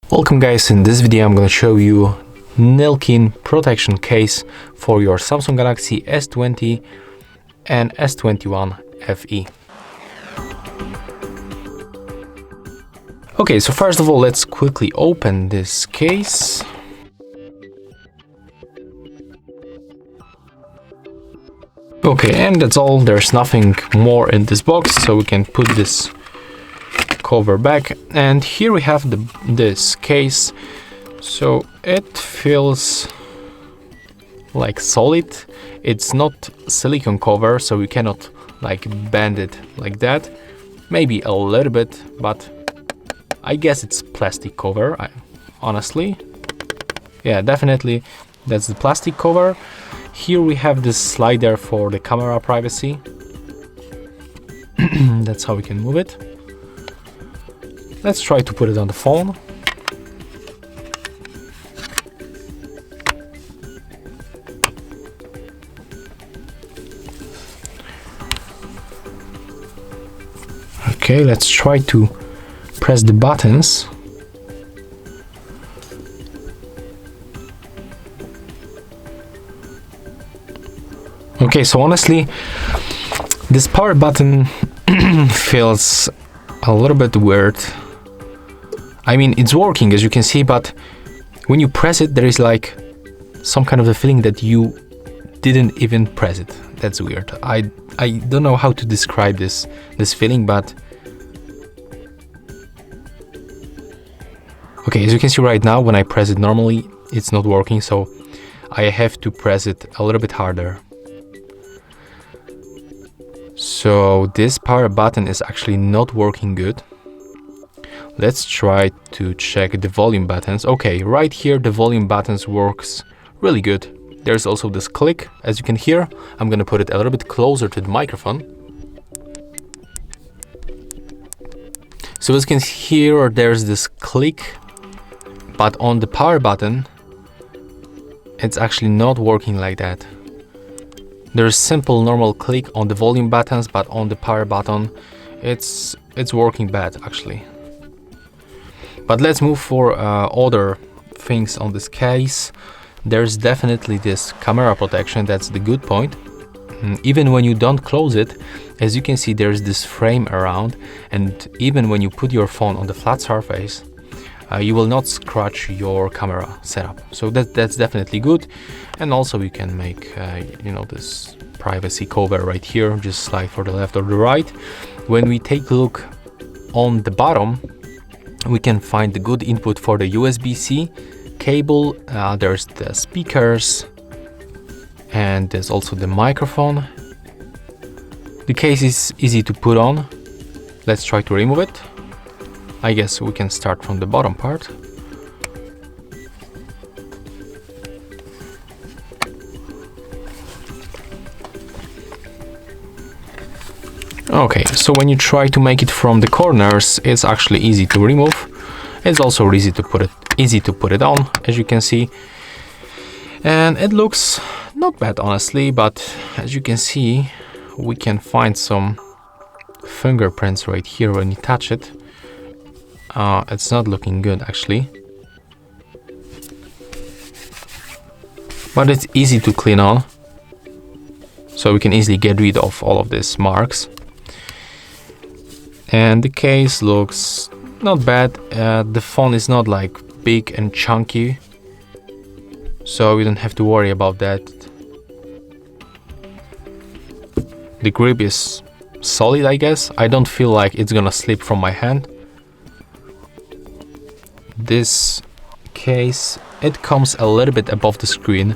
Welcome guys, in this video I'm going to show you Nillkin protection case for your Samsung Galaxy S20 and S21 FE. Okay, so first of all, let's quickly open this case. Okay, and that's all. There's nothing more in this box, so we can put this cover back. And here we have this case. So it feels like solid. It's not silicone cover, so we cannot like bend it like that. Maybe a little bit, but I guess it's plastic cover. Honestly, yeah, definitely that's the plastic cover. Here we have this slider for the camera privacy. That's how we can move it. Let's try to put it on the phone. Okay, let's try to press the buttons. Okay, so honestly, this power button feels a little bit weird. I mean, it's working as you can see, but when you press it, there is like some kind of a feeling that you didn't even press it. That's weird. I don't know how to describe this feeling, but okay, as you can see right now, when I press it normally, it's not working, so I have to press it a little bit harder. So this power button is actually not working good. Let's try to check the volume buttons. Okay, right here the volume buttons works really good. There's also this click, as you can hear. I'm gonna put it a little bit closer to the microphone. So as you can hear, there's this click, but on the power button, it's actually not working like that. There's simple normal click on the volume buttons, but on the power button, it's working bad actually. But let's move for other things on this case. There's definitely this camera protection. That's the good point. Even when you don't close it, as you can see, there's this frame around, and even when you put your phone on the flat surface, you will not scratch your camera setup. So that's definitely good. And also you can make this privacy cover right here, just slide for the left or the right. When we take a look on the bottom, we can find the good input for the USB-C cable. There's the speakers, and there's also the microphone. The case is easy to put on. Let's try to remove it. I guess we can start from the bottom part. Okay, so when you try to make it from the corners, it's actually easy to remove. It's also easy to put it on, as you can see. And it looks not bad honestly, but as you can see, we can find some fingerprints right here when you touch it. It's not looking good actually, but it's easy to clean on, so we can easily get rid of all of these marks. And the case looks not bad. The phone is not like big and chunky, so we don't have to worry about that. The grip is solid, I guess. I don't feel like it's gonna slip from my hand. This case, it comes a little bit above the screen.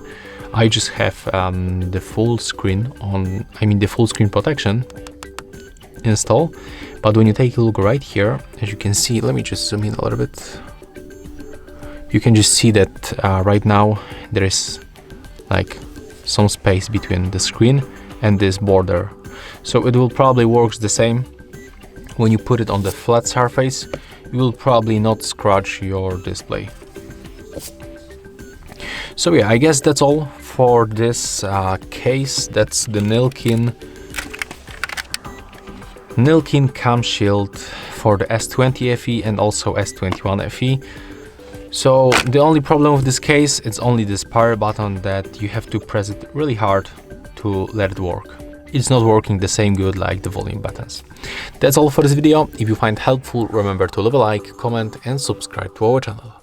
I just have the full screen on, the full screen protection install. But when you take a look right here, as you can see, let me just zoom in a little bit. You can just see that right now there is like some space between the screen and this border. So it will probably work the same. When you put it on the flat surface, you will probably not scratch your display. So yeah, I guess that's all for this case. That's the Nillkin CamShield for the S20 FE and also S21 FE. So the only problem with this case, it's only this power button that you have to press it really hard to let it work. It's not working the same good like the volume buttons. That's all for this video. If you find it helpful, remember to leave a like, comment and subscribe to our channel.